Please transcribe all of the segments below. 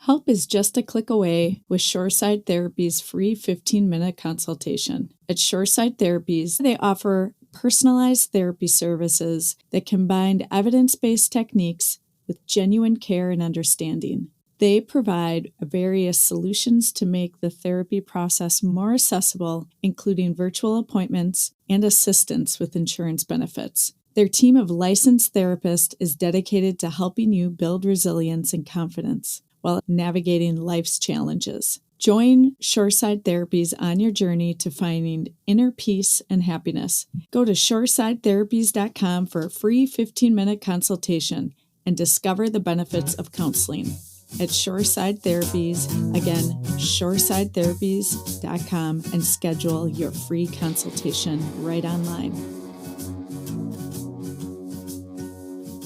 Help is just a click away with Shoreside Therapy's free 15-minute consultation. At Shoreside Therapies, they offer personalized therapy services that combine evidence-based techniques with genuine care and understanding. They provide various solutions to make the therapy process more accessible, including virtual appointments and assistance with insurance benefits. Their team of licensed therapists is dedicated to helping you build resilience and confidence while navigating life's challenges. Join Shoreside Therapies on your journey to finding inner peace and happiness. Go to shoresidetherapies.com for a free 15-minute consultation and discover the benefits of counseling. At Shoreside Therapies, again, shoresidetherapies.com, and schedule your free consultation right online.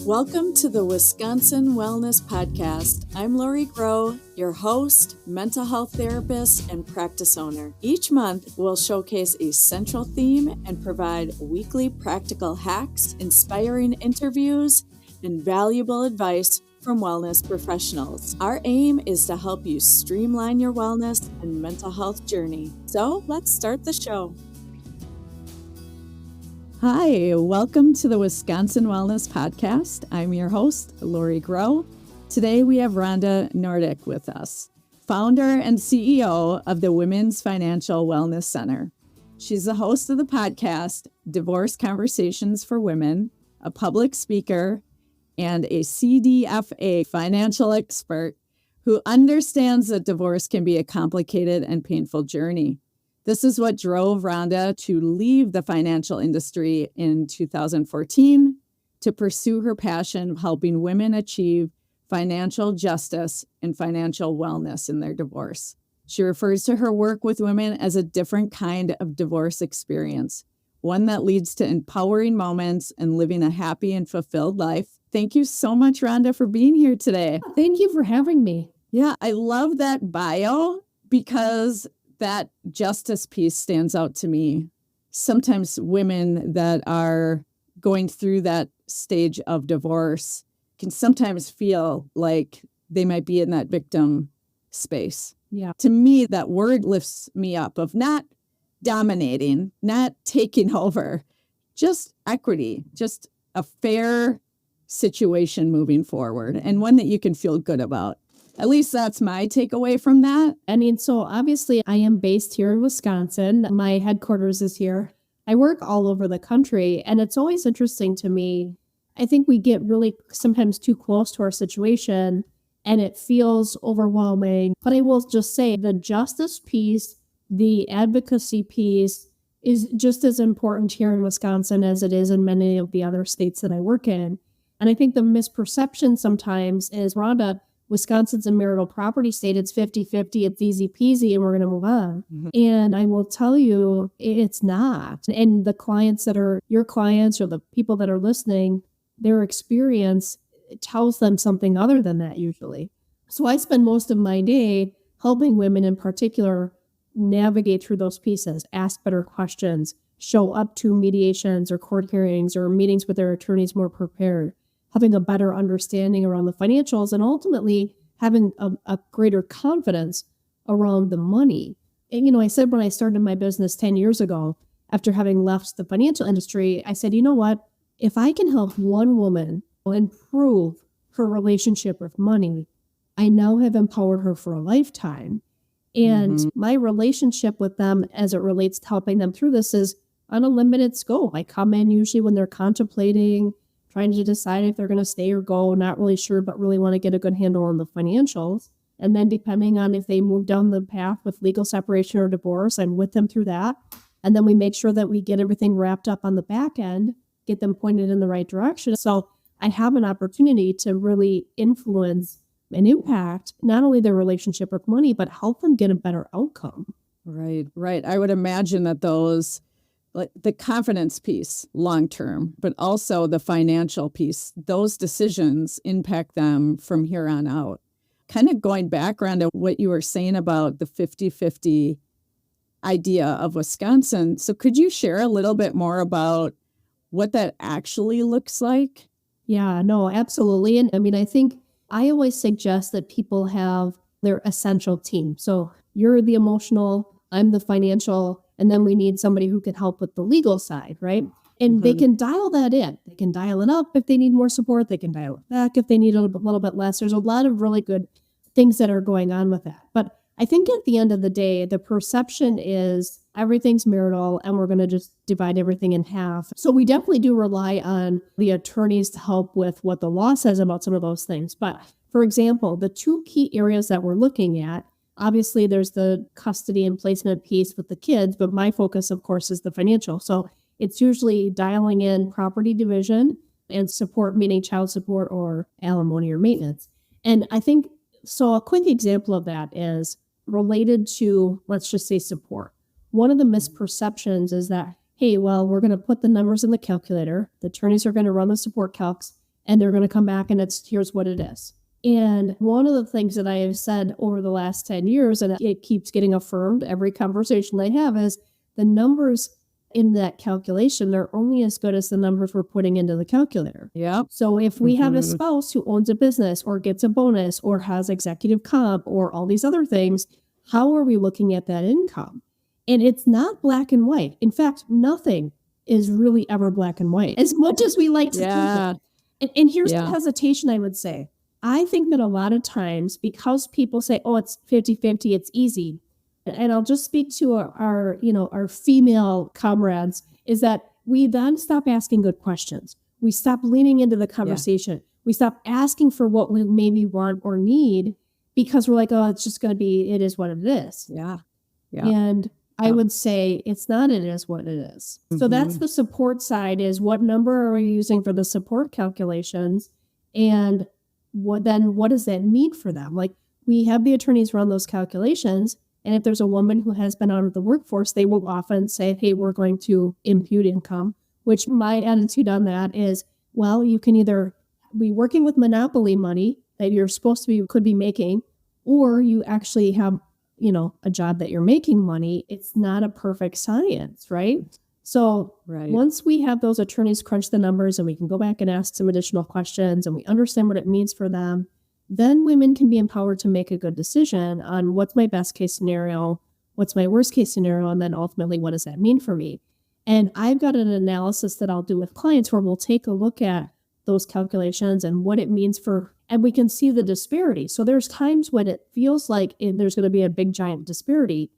Welcome to the Wisconsin Wellness Podcast. I'm Laurie Groh, your host, mental health therapist, and practice owner. Each month, we'll showcase a central theme and provide weekly practical hacks, inspiring interviews, and valuable advice from wellness professionals. Our aim is to help you streamline your wellness and mental health journey. So let's start the show. Hi, welcome to the Wisconsin Wellness Podcast. I'm your host, Laurie Groh. Today we have Rhonda Noordyk with us, founder and CEO of the Women's Financial Wellness Center. She's the host of the podcast, Divorce Conversations for Women, a public speaker, and a CDFA financial expert who understands that divorce can be a complicated and painful journey. This is what drove Rhonda to leave the financial industry in 2014 to pursue her passion of helping women achieve financial justice and financial wellness in their divorce. She refers to her work with women as a different kind of divorce experience, one that leads to empowering moments and living a happy and fulfilled life. Thank you so much, Rhonda, for being here today. Thank you for having me. Yeah, I love that bio because that justice piece stands out to me. Sometimes women that are going through that stage of divorce can sometimes feel like they might be in that victim space. Yeah. To me, that word lifts me up of not dominating, not taking over, just equity, just a fair situation moving forward and one that you can feel good about. At least that's my takeaway from that. I mean, so obviously I am based here in Wisconsin. My headquarters is here. I work all over the country, and it's always interesting to me. I think we get really sometimes too close to our situation and it feels overwhelming. But I will just say the justice piece, the advocacy piece is just as important here in Wisconsin as it is in many of the other states that I work in. And I think the misperception sometimes is, Rhonda, Wisconsin's a marital property state. It's 50-50. It's easy peasy and we're going to move on. Mm-hmm. And I will tell you, it's not. And the clients that are your clients or the people that are listening, their experience tells them something other than that usually. So I spend most of my day helping women in particular navigate through those pieces, ask better questions, show up to mediations or court hearings or meetings with their attorneys more prepared, having a better understanding around the financials, and ultimately having a greater confidence around the money. And, I said when I started my business 10 years ago, after having left the financial industry, I said, you know what? If I can help one woman improve her relationship with money, I now have empowered her for a lifetime. And my relationship with them as it relates to helping them through this is on a limited scope. I come in usually when they're contemplating, trying to decide if they're going to stay or go, not really sure, but really want to get a good handle on the financials. And then depending on if they move down the path with legal separation or divorce, I'm with them through that. And then we make sure that we get everything wrapped up on the back end, get them pointed in the right direction. So I have an opportunity to really influence and impact not only their relationship with money, but help them get a better outcome. Right. I would imagine that those, like the confidence piece long-term, but also the financial piece, those decisions impact them from here on out. Kind of going back around to what you were saying about the 50-50 idea of Wisconsin. So could you share a little bit more about what that actually looks like? Yeah, no, absolutely. And I mean, I think I always suggest that people have They're essential team. So you're the emotional, I'm the financial, and then we need somebody who can help with the legal side, right? And they can dial that in. They can dial it up if they need more support. They can dial it back if they need a little bit less. There's a lot of really good things that are going on with that. But I think at the end of the day, the perception is everything's marital and we're going to just divide everything in half. So we definitely do rely on the attorneys to help with what the law says about some of those things. But for example, the two key areas that we're looking at, obviously there's the custody and placement piece with the kids, but my focus, of course, is the financial. So it's usually dialing in property division and support, meaning child support or alimony or maintenance. And I think, so a quick example of that is related to, let's just say, support. One of the misperceptions is that, hey, well, we're going to put the numbers in the calculator. The attorneys are going to run the support calcs and they're going to come back and here's what it is. And one of the things that I have said over the last 10 years, and it keeps getting affirmed every conversation I have, is the numbers in that calculation, they're only as good as the numbers we're putting into the calculator. Yep. So if we have a spouse who owns a business or gets a bonus or has executive comp or all these other things, how are we looking at that income? And it's not black and white. In fact, nothing is really ever black and white, as much as we like to think it. And here's the hesitation, I would say. I think that a lot of times, because people say, oh, it's 50-50, it's easy. And I'll just speak to our female comrades, is that we then stop asking good questions. We stop leaning into the conversation. Yeah. We stop asking for what we maybe want or need because we're like, oh, it's just going to be, it is what it is. Yeah. And I would say it's not, it is what it is. So that's the support side, is what number are we using for the support calculations? And what does that mean for them? Like, we have the attorneys run those calculations. And if there's a woman who has been out of the workforce, they will often say, hey, we're going to impute income, which my attitude on that is, well, you can either be working with monopoly money that you're supposed to could be making, or you actually have, a job that you're making money. It's not a perfect science, right? So once we have those attorneys crunch the numbers and we can go back and ask some additional questions and we understand what it means for them, then women can be empowered to make a good decision on what's my best case scenario, what's my worst case scenario, and then ultimately, what does that mean for me? And I've got an analysis that I'll do with clients where we'll take a look at those calculations and what it means and we can see the disparity. So there's times when it feels like there's going to be a big giant disparity,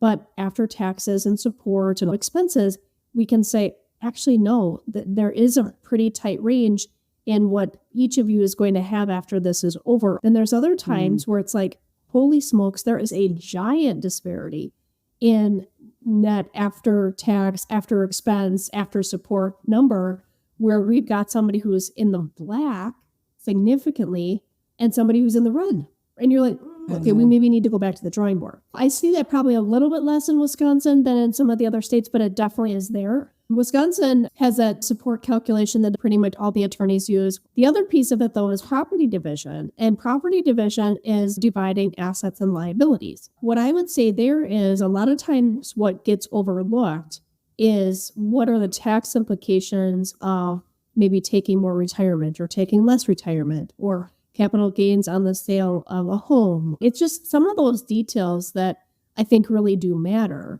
but after taxes and support and expenses, we can say, actually, no, that there is a pretty tight range in what each of you is going to have after this is over. And there's other times where it's like, holy smokes, there is a giant disparity in net after tax, after expense, after support number, where we've got somebody who's in the black significantly and somebody who's in the red. And you're like, okay, we maybe need to go back to the drawing board. I see that probably a little bit less in Wisconsin than in some of the other states, but it definitely is there. Wisconsin has that support calculation that pretty much all the attorneys use. The other piece of it, though, is property division. And property division is dividing assets and liabilities. What I would say there is, a lot of times what gets overlooked is what are the tax implications of maybe taking more retirement or taking less retirement, or capital gains on the sale of a home. It's just some of those details that I think really do matter.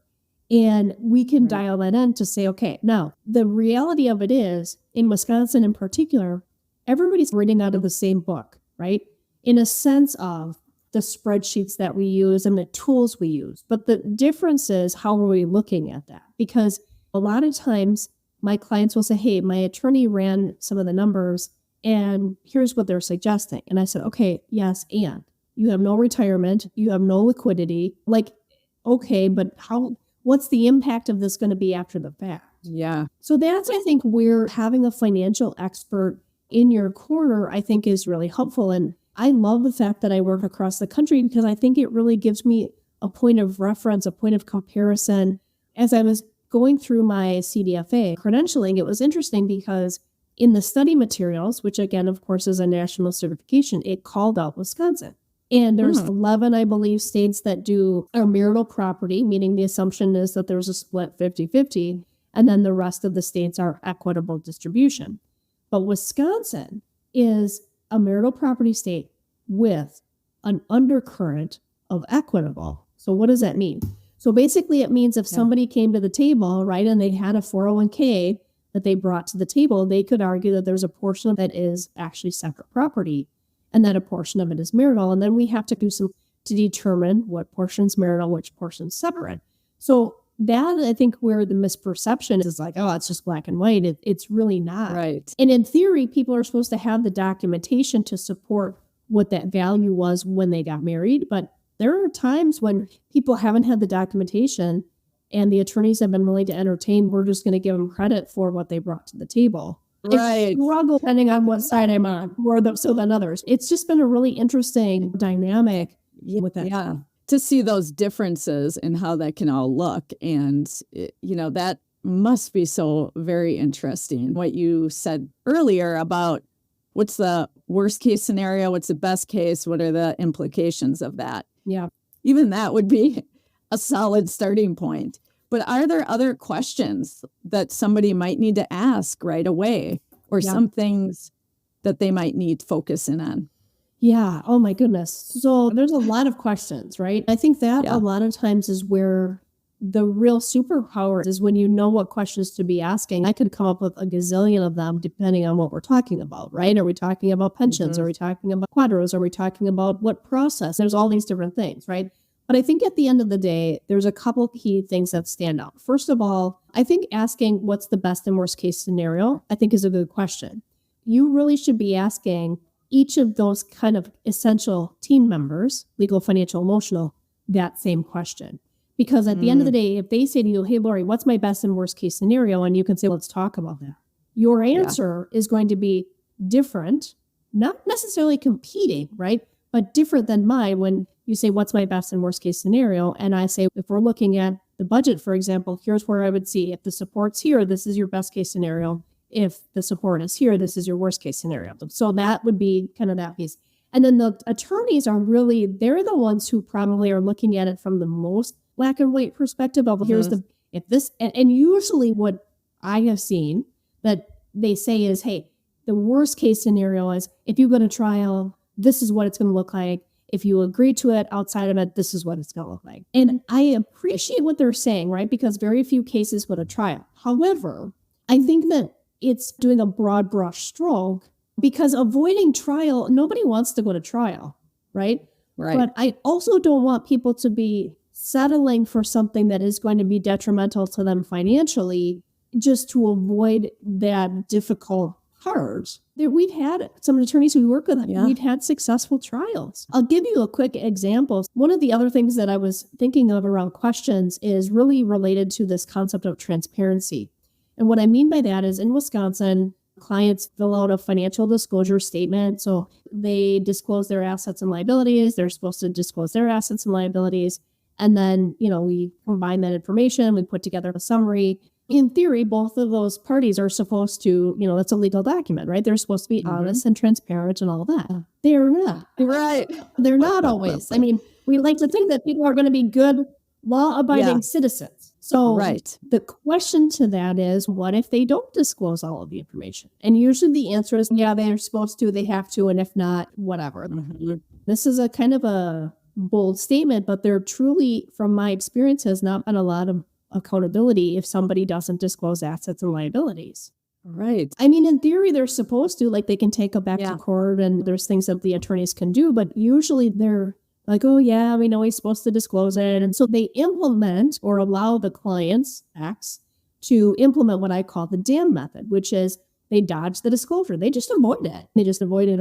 And we can dial that in to say, okay, now the reality of it is, in Wisconsin in particular, everybody's reading out of the same book, right? In a sense of the spreadsheets that we use and the tools we use. But the difference is, how are we looking at that? Because a lot of times my clients will say, hey, my attorney ran some of the numbers and here's what they're suggesting. And I said, okay, yes, and you have no retirement, you have no liquidity. Like, okay, but what's the impact of this going to be after the fact? Yeah. So that's, I think, where having a financial expert in your corner, I think, is really helpful. And I love the fact that I work across the country, because I think it really gives me a point of reference, a point of comparison. As I was going through my CDFA credentialing, it was interesting because in the study materials, which again, of course, is a national certification, it called out Wisconsin. And there's 11, I believe, states that do our marital property, meaning the assumption is that there's a split 50-50, and then the rest of the states are equitable distribution. But Wisconsin is a marital property state with an undercurrent of equitable. So what does that mean? So basically it means if somebody came to the table, right, and they had a 401k that they brought to the table, they could argue that there's a portion of that is actually separate property and that a portion of it is marital. And then we have to do some to determine what portion's marital, which portion's separate. So that, I think, where the misperception is like, oh, it's just black and white. It's really not. Right. And in theory, people are supposed to have the documentation to support what that value was when they got married. But there are times when people haven't had the documentation and the attorneys have been willing to entertain, we're just going to give them credit for what they brought to the table. Right. Struggle depending on what side I'm on, more so than others. It's just been a really interesting dynamic with that. Yeah. To see those differences and how that can all look. And, that must be so very interesting. What you said earlier about what's the worst case scenario, what's the best case, what are the implications of that? Yeah. Even that would be a solid starting point. But are there other questions that somebody might need to ask right away, or some things that they might need focus in on? Yeah. Oh my goodness. So there's a lot of questions, right? I think that a lot of times is where the real superpower is, when you know what questions to be asking. I could come up with a gazillion of them depending on what we're talking about, right? Are we talking about pensions? Are we talking about quadros? Are we talking about what process? There's all these different things, right? But I think at the end of the day, there's a couple key things that stand out. First of all, I think asking what's the best and worst case scenario, I think is a good question. You really should be asking each of those kind of essential team members, legal, financial, emotional, that same question. Because at the end of the day, if they say to you, hey, Laurie, what's my best and worst case scenario? And you can say, let's talk about that. Your answer is going to be different, not necessarily competing, right? But different than mine when you say, what's my best and worst case scenario? And I say, if we're looking at the budget, for example, here's where I would see if the support's here, this is your best case scenario. If the support is here, this is your worst case scenario. So that would be kind of that piece. And then the attorneys are really, they're the ones who probably are looking at it from the most black and white perspective of here's the, if this, and usually what I have seen that they say is, hey, the worst case scenario is if you go to trial, this is what it's going to look like. If you agree to it outside of it, this is what it's going to look like. And I appreciate what they're saying, right? Because very few cases go to trial. However, I think that it's doing a broad brush stroke, because avoiding trial, nobody wants to go to trial, right? Right. But I also don't want people to be settling for something that is going to be detrimental to them financially just to avoid that difficult part. We've had some attorneys who work with them. Yeah. We've had successful trials. I'll give you a quick example. One of the other things that I was thinking of around questions is really related to this concept of transparency. And what I mean by that is in Wisconsin, clients fill out a financial disclosure statement. So they disclose their assets and liabilities. They're supposed to disclose their assets and liabilities. And then, we combine that information. We put together a summary. In theory, both of those parties are supposed to, that's a legal document, right? They're supposed to be honest and transparent and all that. They're not. Right. They're not always. I mean, we like to think that people are going to be good, law-abiding citizens. So the question to that is, what if they don't disclose all of the information? And usually the answer is, yeah, they're supposed to, they have to, and if not, whatever. This is a kind of a bold statement, but there truly, from my experience, has not been a lot of accountability if somebody doesn't disclose assets and liabilities. Right. I mean, in theory, they're supposed to, like they can take it back to court and there's things that the attorneys can do, but usually they're like, oh yeah, we know he's supposed to disclose it. And so they implement or allow the client's ex to implement what I call the dam method, which is they dodge the disclosure. They just avoid it. They just avoid it.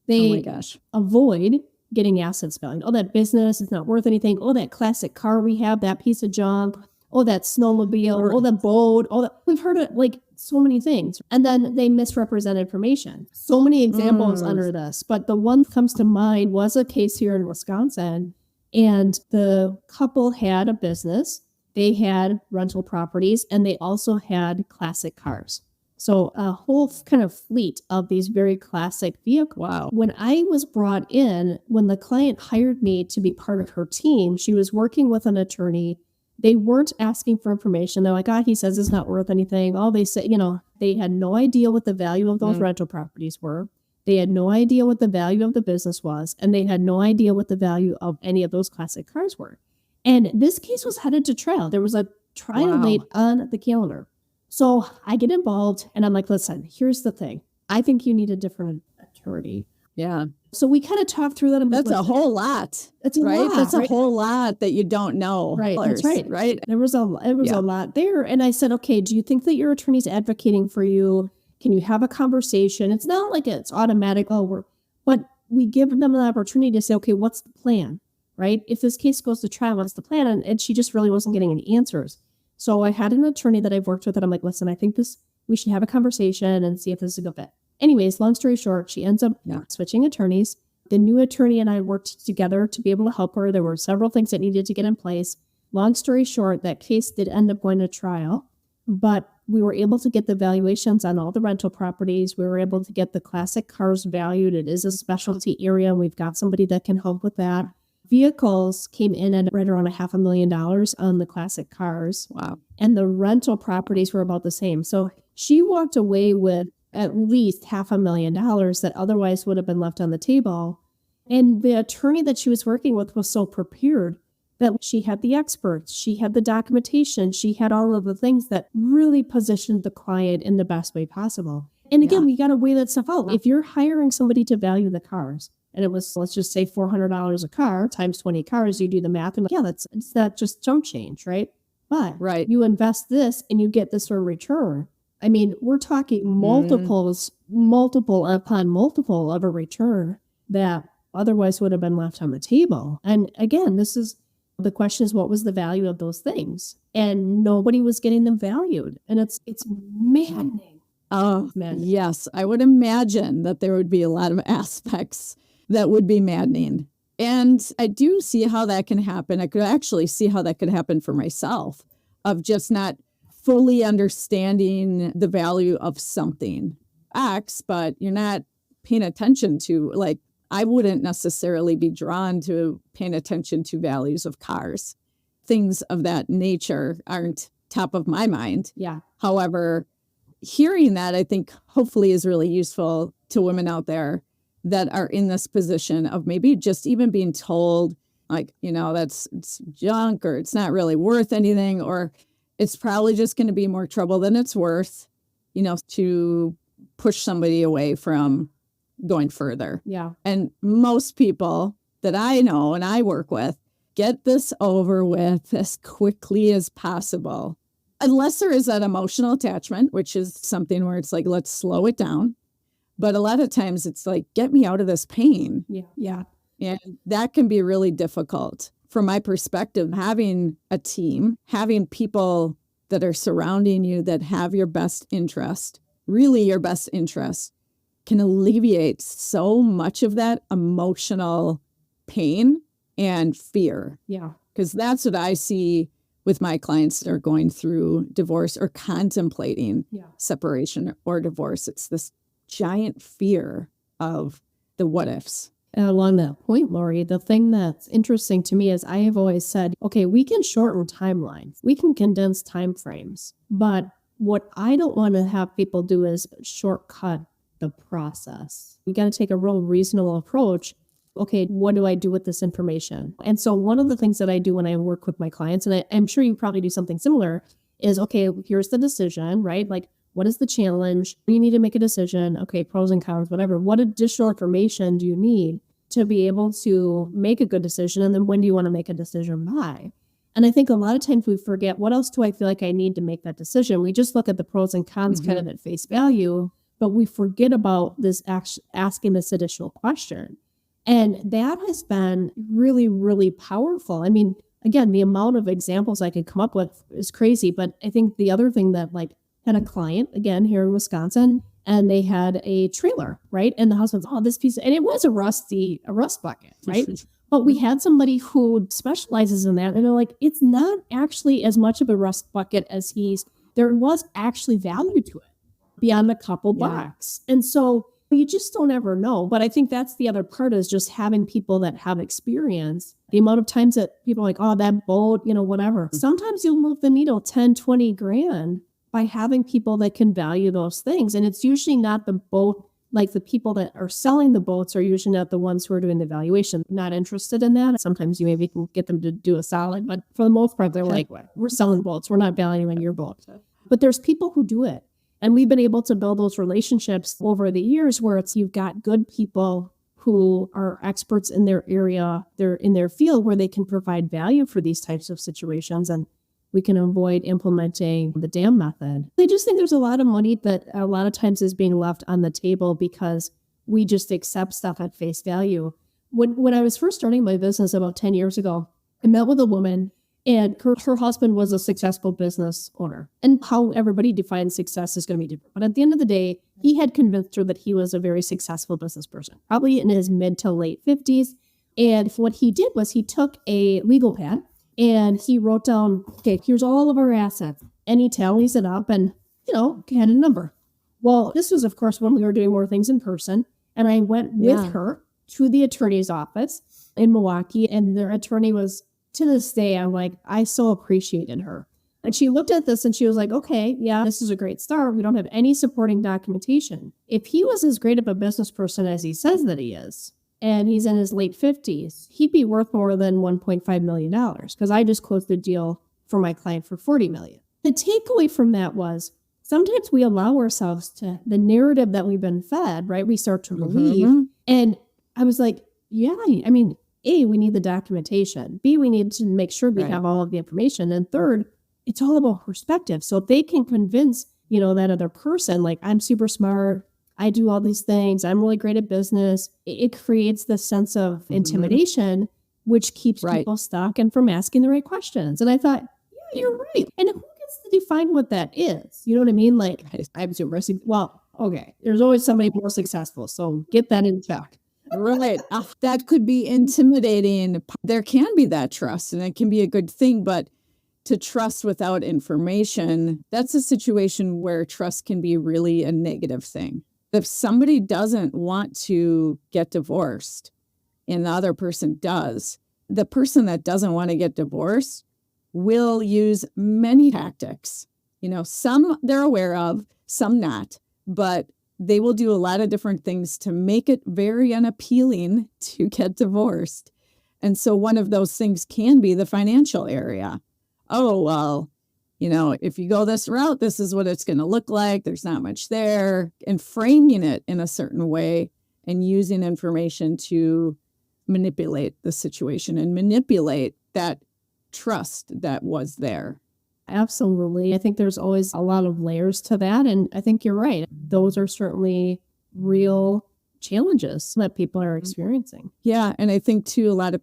They avoid getting assets valued. Oh, that business is not worth anything. Oh, that classic car we have, that piece of junk. Oh, that snowmobile. Oh, that boat. Oh, that, we've heard it like so many things. And then they misrepresent information. So many examples under this. But the one that comes to mind was a case here in Wisconsin. And the couple had a business. They had rental properties and they also had classic cars. So a whole kind of fleet of these very classic vehicles. Wow. When I was brought in, when the client hired me to be part of her team, she was working with an attorney. They weren't asking for information. They're like, he says it's not worth anything. All they say, they had no idea what the value of those rental properties were. They had no idea what the value of the business was, and they had no idea what the value of any of those classic cars were. And this case was headed to trial. There was a trial Wow. date on the calendar. So I get involved and I'm like, listen, here's the thing. I think you need a different attorney. Yeah. So we kind of talked through that. I'm like, That's a listen, whole lot, it's a right? lot, That's a right? whole lot that you don't know. Right, that's right. Right? There was a lot there. And I said, okay, do you think that your attorney's advocating for you? Can you have a conversation? It's not like it's automatic, but we give them the opportunity to say, okay, what's the plan, right? If this case goes to trial, what's the plan? And she just really wasn't getting any answers. So I had an attorney that I've worked with, and I'm like, listen, I think we should have a conversation and see if this is a good fit. Anyways, long story short, she ends up switching attorneys. The new attorney and I worked together to be able to help her. There were several things that needed to get in place. Long story short, that case did end up going to trial, but we were able to get the valuations on all the rental properties. We were able to get the classic cars valued. It is a specialty area. We've got somebody that can help with that. Vehicles came in at right around $500,000 on the classic cars. Wow. And the rental properties were about the same. So she walked away with at least $500,000 that otherwise would have been left on the table. And the attorney that she was working with was so prepared that she had the experts, she had the documentation, she had all of the things that really positioned the client in the best way possible. And again, we got to weigh that stuff out. If you're hiring somebody to value the cars, and it was, let's just say $400 a car times 20 cars, you do the math, and it's not just chunk change, right? But you invest this and you get this sort of return. I mean, we're talking multiple upon multiple of a return that otherwise would have been left on the table. And again, the question is, what was the value of those things? And nobody was getting them valued. And it's maddening. Oh, yes. I would imagine that there would be a lot of aspects that would be maddening. And I do see how that can happen. I could actually see how that could happen for myself, of just not fully understanding the value of something X, but you're not paying attention to, like, I wouldn't necessarily be drawn to paying attention to values of cars. Things of that nature aren't top of my mind. Yeah. However, hearing that, I think hopefully is really useful to women out there that are in this position of maybe just even being told, like, it's junk, or it's not really worth anything, or it's probably just going to be more trouble than it's worth, to push somebody away from going further. Yeah. And most people that I know and I work with get this over with as quickly as possible, unless there is that emotional attachment, which is something where it's like, let's slow it down. But a lot of times it's like, get me out of this pain. Yeah. And that can be really difficult. From my perspective, having a team, having people that are surrounding you that have your best interest, really your best interest, can alleviate so much of that emotional pain and fear. Yeah. Because that's what I see with my clients that are going through divorce or contemplating separation or divorce. It's this giant fear of the what ifs. Along that point, Laurie, the thing that's interesting to me is I have always said, okay, we can shorten timelines. We can condense time frames. But what I don't want to have people do is shortcut the process. You got to take a real reasonable approach. Okay, what do I do with this information? And so one of the things that I do when I work with my clients, and I'm sure you probably do something similar, is, okay, here's the decision, right? Like, what is the challenge? You need to make a decision. Okay, pros and cons, whatever. What additional information do you need to be able to make a good decision? And then when do you want to make a decision by? And I think a lot of times we forget, what else do I feel like I need to make that decision? We just look at the pros and cons kind of at face value, but we forget about this asking this additional question. And that has been really, really powerful. I mean, again, the amount of examples I could come up with is crazy. But I think the other thing that, like, had a client, again, here in Wisconsin, and they had a trailer, right? And the husband's, this piece, and it was a rust bucket, right? But we had somebody who specializes in that, and they're like, it's not actually as much of a rust bucket as there was actually value to it beyond a couple bucks. And so you just don't ever know. But I think that's the other part, is just having people that have experience. The amount of times that people are like, that boat, whatever. Sometimes you'll move the needle 10, 20 grand by having people that can value those things. And it's usually not the boat like the people that are selling the boats are usually not the ones who are doing the valuation. Not interested in that. Sometimes you maybe can get them to do a solid, but for the most part, they're like, we're selling boats. We're not valuing your boat. But there's people who do it. And we've been able to build those relationships over the years where you've got good people who are experts in their area, they're in their field where they can provide value for these types of situations. And we can avoid implementing the dam method. I just think there's a lot of money that a lot of times is being left on the table because we just accept stuff at face value. When I was first starting my business about 10 years ago, I met with a woman and her husband was a successful business owner. And how everybody defines success is going to be different. But at the end of the day, he had convinced her that he was a very successful business person, probably in his mid to late 50s. And what he did was he took a legal pad and he wrote down, okay, here's all of our assets. And he tallies it up and, had a number. Well, this was, of course, when we were doing more things in person. And I went with her to the attorney's office in Milwaukee. And their attorney was, to this day, I'm like, I so appreciated her. And she looked at this and she was like, okay, yeah, this is a great start. We don't have any supporting documentation. If he was as great of a business person as he says that he is, and he's in his late 50s, he'd be worth more than $1.5 million because I just closed the deal for my client for $40 million. The takeaway from that was sometimes we allow ourselves to the narrative that we've been fed, right? We start to believe. Mm-hmm. And I was like, yeah, I mean, A, we need the documentation. B, we need to make sure we have all of the information. And third, it's all about perspective. So if they can convince, that other person, like, I'm super smart, I do all these things, I'm really great at business, it creates this sense of intimidation, which keeps people stuck and from asking the right questions. And I thought, yeah, you're right. And who gets to define what that is? You know what I mean? Like, I'm super, well, okay, there's always somebody more successful. So get that in check. Right. That could be intimidating. There can be that trust and it can be a good thing, but to trust without information, that's a situation where trust can be really a negative thing. If somebody doesn't want to get divorced and the other person does, the person that doesn't want to get divorced will use many tactics. Some they're aware of, some not, but they will do a lot of different things to make it very unappealing to get divorced. And so one of those things can be the financial area. Oh, well, if you go this route, this is what it's going to look like. There's not much there. And framing it in a certain way and using information to manipulate the situation and manipulate that trust that was there. Absolutely. I think there's always a lot of layers to that. And I think you're right. Those are certainly real challenges that people are experiencing. Yeah. And I think, too, a lot of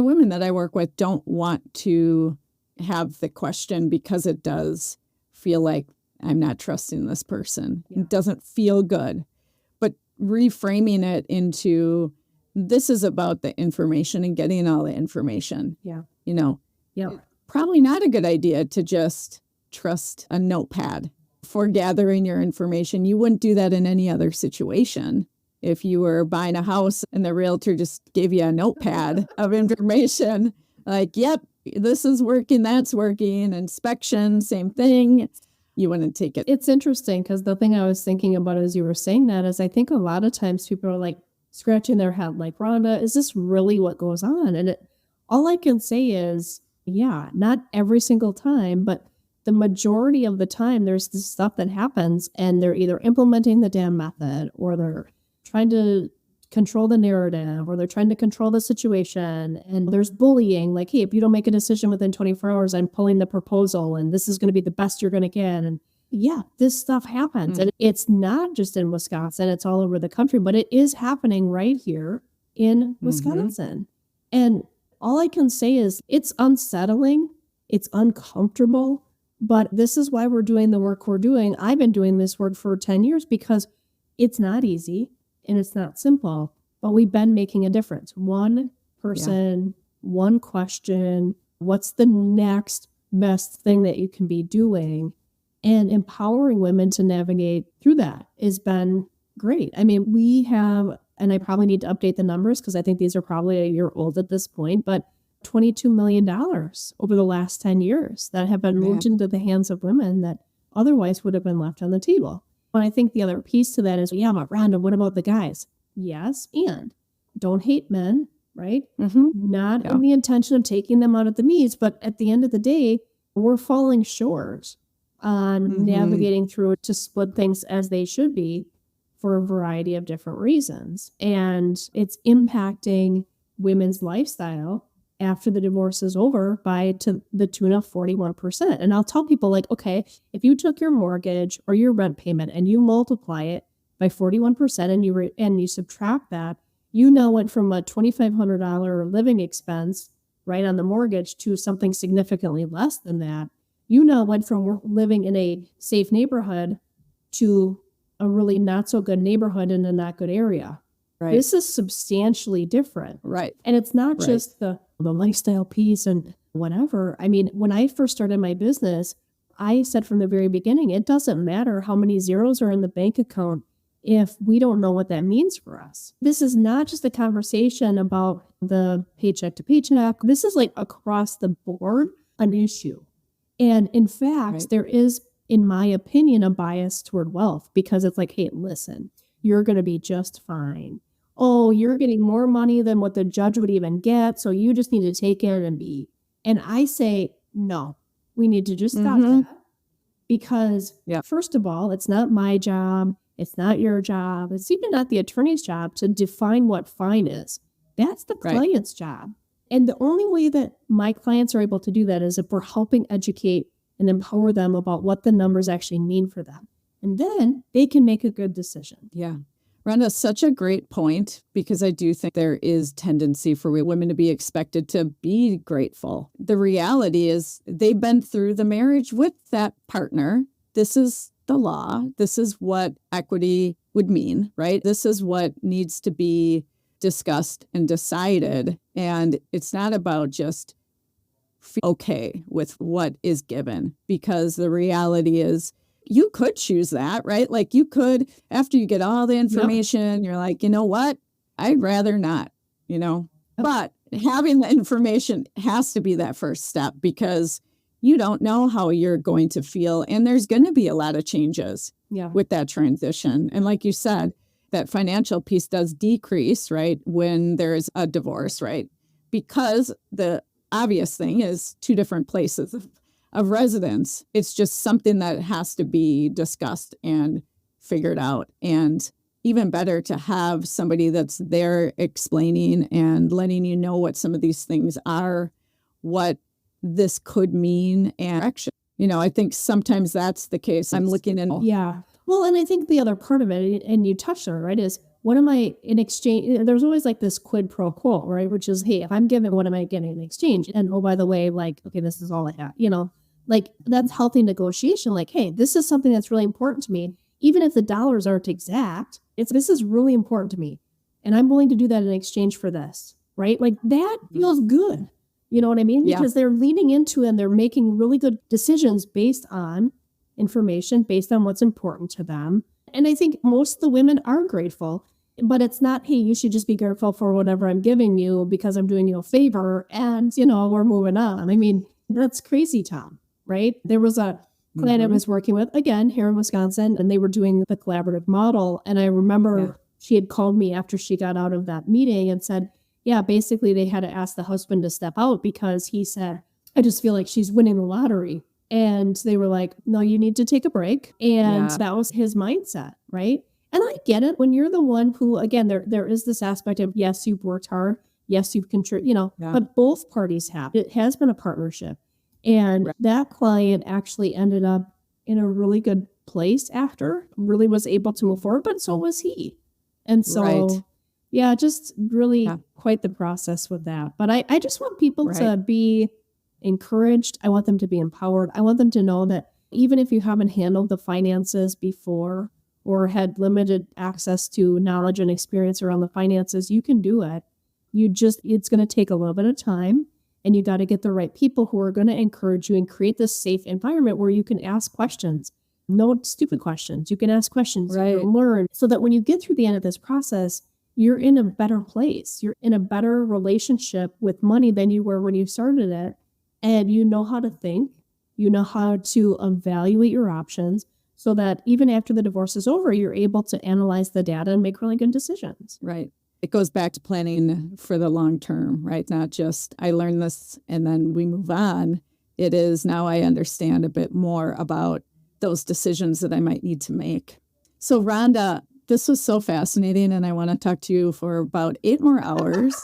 women that I work with don't want to have the question because it does feel like I'm not trusting this person. Yeah. It doesn't feel good. But reframing it into this is about the information and getting all the information. Yeah. Yeah. Probably not a good idea to just trust a notepad for gathering your information. You wouldn't do that in any other situation. If you were buying a house and the realtor just gave you a notepad of information, like, yep, this is working, that's working, inspection, same thing, you wouldn't take it. It's interesting because the thing I was thinking about as you were saying that is I think a lot of times people are like scratching their head like, Rhonda, is this really what goes on? And all I can say is, yeah, not every single time, but the majority of the time there's this stuff that happens and they're either implementing the dam method or they're trying to control the narrative or they're trying to control the situation. And there's bullying, like, hey, if you don't make a decision within 24 hours, I'm pulling the proposal and this is going to be the best you're going to get. And yeah, this stuff happens. And it's not just in Wisconsin, it's all over the country, but it is happening right here in Wisconsin. And all I can say is it's unsettling, it's uncomfortable, but this is why we're doing the work we're doing. I've been doing this work for 10 years because it's not easy and it's not simple, but we've been making a difference. One person, one question, what's the next best thing that you can be doing? And empowering women to navigate through that has been great. I mean, we have, and I probably need to update the numbers because I think these are probably a year old at this point, but $22 million over the last 10 years that have been moved into the hands of women that otherwise would have been left on the table. But I think the other piece to that is, yeah, but Rhonda, what about the guys? Yes, and don't hate men, right? Not in the intention of taking them out at the knees, but at the end of the day, we're falling short on navigating through it to split things as they should be for a variety of different reasons. And it's impacting women's lifestyle after the divorce is over by to the tune of 41%. And I'll tell people like, okay, if you took your mortgage or your rent payment and you multiply it by 41% and you subtract that, you now went from a $2,500 living expense right on the mortgage to something significantly less than that. You now went from living in a safe neighborhood to a really not so good neighborhood in a not good area. Right. This is substantially different. Right. And it's not just the lifestyle piece and whatever. I mean, when I first started my business, I said from the very beginning, it doesn't matter how many zeros are in the bank account if we don't know what that means for us. This is not just a conversation about the paycheck to paycheck. This is like across the board an issue. And in fact, there is, in my opinion, a bias toward wealth because it's like, hey, listen, you're going to be just fine. Oh, you're getting more money than what the judge would even get, so you just need to take it and be. And I say, no, we need to just stop that. Because first of all, it's not my job. It's not your job. It's even not the attorney's job to define what fine is. That's the client's job. And the only way that my clients are able to do that is if we're helping educate and empower them about what the numbers actually mean for them. And then they can make a good decision. Yeah. Rhonda, such a great point, because I do think there is tendency for women to be expected to be grateful. The reality is they've been through the marriage with that partner. This is the law. This is what equity would mean, right? This is what needs to be discussed and decided. And it's not about just okay with what is given, because the reality is you could choose that, right? Like you could, after you get all the information, you're like, you know what? I'd rather not, but having the information has to be that first step, because you don't know how you're going to feel. And there's going to be a lot of changes with that transition. And like you said, that financial piece does decrease, right, when there's a divorce, right? Because the obvious thing is two different places of residence. It's just something that has to be discussed and figured out. And even better to have somebody that's there explaining and letting you know what some of these things are, what this could mean, and action. I think sometimes that's the case. I'm looking in. Yeah. Well, and I think the other part of it, and you touched on it, right, is what am I in exchange? There's always like this quid pro quo, right? Which is, hey, if I'm giving, what am I getting in exchange? And oh, by the way, like, okay, this is all I have, like that's healthy negotiation. Like, hey, this is something that's really important to me. Even if the dollars aren't exact, this is really important to me. And I'm willing to do that in exchange for this, right? Like that feels good. You know what I mean? Because they're leaning into and they're making really good decisions based on information, based on what's important to them. And I think most of the women are grateful, but it's not, hey, you should just be grateful for whatever I'm giving you because I'm doing you a favor and, we're moving on. I mean, that's crazy, Tom, right? There was a client I was working with, again, here in Wisconsin, and they were doing the collaborative model. And I remember she had called me after she got out of that meeting and said, yeah, basically they had to ask the husband to step out because he said, I just feel like she's winning the lottery. And they were like, no, you need to take a break. And that was his mindset, right? And I get it when you're the one who, again, there is this aspect of, yes, you've worked hard. Yes, you've contributed, but both parties have. It has been a partnership. And that client actually ended up in a really good place after, really was able to move forward, but so was he. And so, just really quite the process with that. But I just want people to be encouraged. I want them to be empowered. I want them to know that even if you haven't handled the finances before or had limited access to knowledge and experience around the finances, you can do it. It's going to take a little bit of time, and you got to get the right people who are going to encourage you and create this safe environment where you can ask questions. No stupid questions. You can ask questions, learn, so that when you get through the end of this process, you're in a better place. You're in a better relationship with money than you were when you started it. And you know how to think. You know how to evaluate your options. so that even after the divorce is over, you're able to analyze the data and make really good decisions. Right. It goes back to planning for the long term, right? Not just I learned this and then we move on. It is now I understand a bit more about those decisions that I might need to make. So Rhonda, this was so fascinating and I want to talk to you for about 8 more hours.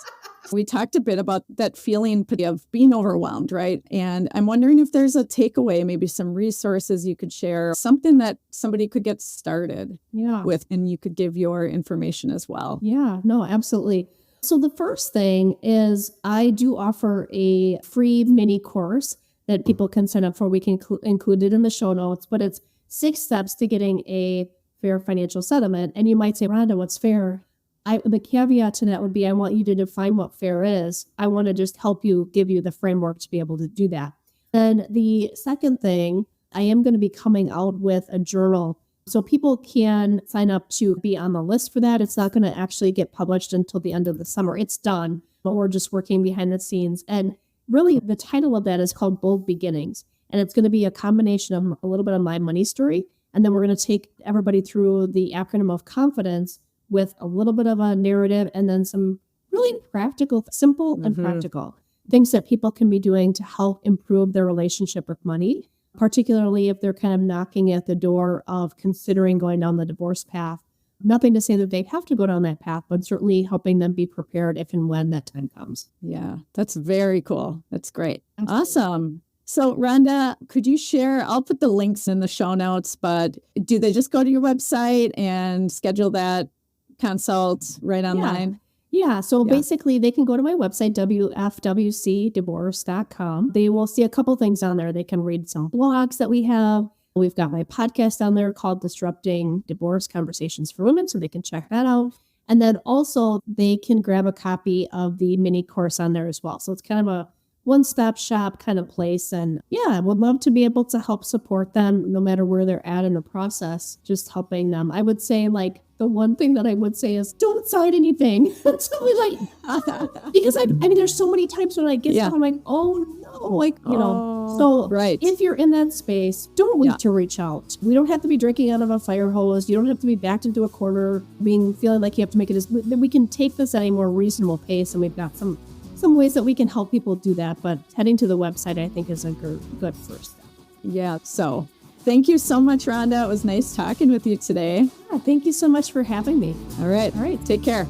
We talked a bit about that feeling of being overwhelmed, right? And I'm wondering if there's a takeaway, maybe some resources you could share, something that somebody could get started with, and you could give your information as well. Yeah, no, absolutely. So the first thing is I do offer a free mini course that people can sign up for. We can include it in the show notes, but it's 6 steps to getting a fair financial settlement. And you might say, Rhonda, what's fair? The caveat to that would be, I want you to define what fair is. I want to just help you, give you the framework to be able to do that. Then the second thing, I am going to be coming out with a journal. So people can sign up to be on the list for that. It's not going to actually get published until the end of the summer. It's done, but we're just working behind the scenes. And really the title of that is called Bold Beginnings. And it's going to be a combination of a little bit of my money story. And then we're going to take everybody through the acronym of confidence with a little bit of a narrative and then some really practical, simple and practical things that people can be doing to help improve their relationship with money, particularly if they're kind of knocking at the door of considering going down the divorce path. Nothing to say that they have to go down that path, but certainly helping them be prepared if and when that time comes. Yeah, that's very cool. That's great. Absolutely. Awesome. So Rhonda, could you share, I'll put the links in the show notes, but do they just go to your website and schedule that consult right online? Yeah. So basically they can go to my website, wfwcdivorce.com. They will see a couple things on there. They can read some blogs that we have. We've got my podcast on there called Disrupting Divorce Conversations for Women, so they can check that out. And then also they can grab a copy of the mini course on there as well. So it's kind of a one-stop shop kind of place. And I would love to be able to help support them no matter where they're at in the process, just helping them. I would say the one thing that I would say is don't sign anything. Because I mean, there's so many times when I get stuff, I'm like, oh no, So if you're in that space, don't wait to reach out. We don't have to be drinking out of a fire hose. You don't have to be backed into a corner, feeling like you have to make it. We can take this at a more reasonable pace, and we've got some ways that we can help people do that. But heading to the website, I think, is a good first step. Yeah. So thank you so much, Rhonda. It was nice talking with you today. Yeah, thank you so much for having me. All right. Take care.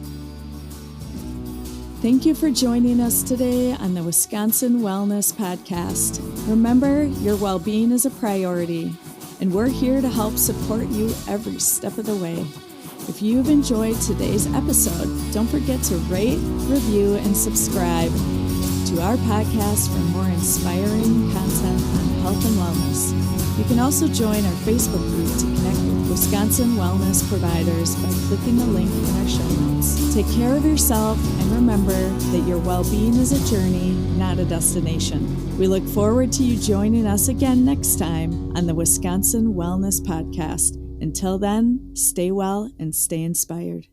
Thank you for joining us today on the Wisconsin Wellness Podcast. Remember, your well-being is a priority, and we're here to help support you every step of the way. If you've enjoyed today's episode, don't forget to rate, review, and subscribe to our podcast for more inspiring content on health and wellness. You can also join our Facebook group to connect with Wisconsin wellness providers by clicking the link in our show notes. Take care of yourself and remember that your well-being is a journey, not a destination. We look forward to you joining us again next time on the Wisconsin Wellness Podcast. Until then, stay well and stay inspired.